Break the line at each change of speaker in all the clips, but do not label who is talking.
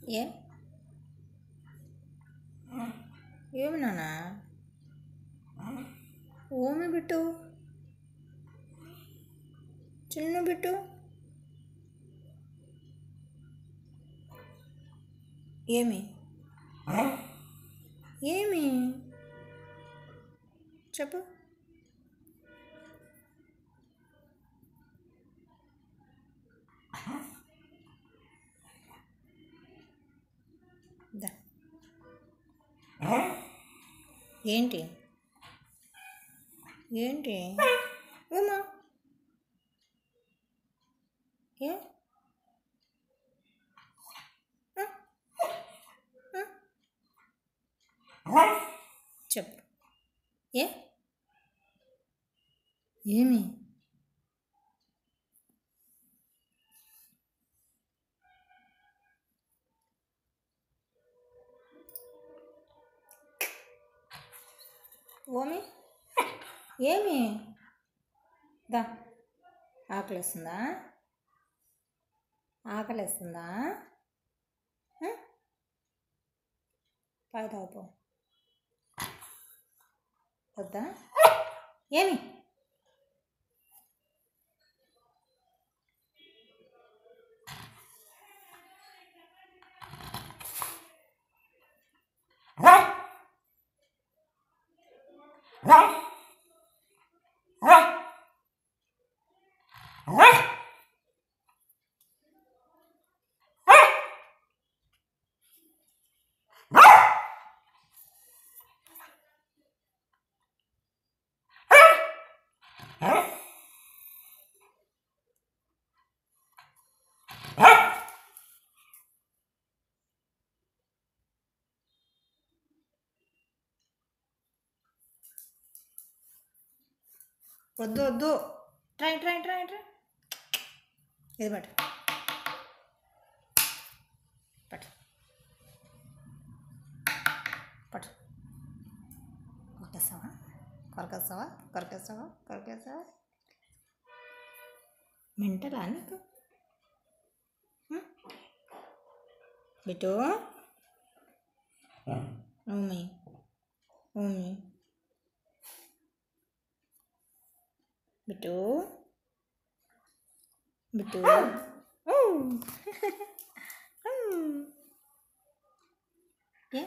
ఏ ఏమి నాన్న ఓమి బిట్టు చిన్న బిట్టు ఏమి ఏమి చెప్పు దా ఏంటి ఏంటి ఏమా ఏ చెప్పు ఏ ఏమి ఓమి ఏమి దా ఆకలిస్తుందా ఆకలిస్తుందా పాలు తాగుపో వద్దా ఏమి వద్దు వద్దు ట్రై ట్రై ట్రై ట్రై ఇది పట్టు పట్టు పట్టు కొరికేస్తావా కొరికేస్తావా కొరికేస్తావా కొరికేస్తావా మెంటలా నీకు బిట్టు ఊమి ఊమి బిట్టు బిట్టు ఏ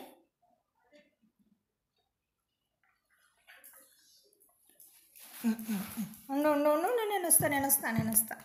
ఉండు ఉండు ఉండు నేను వస్తా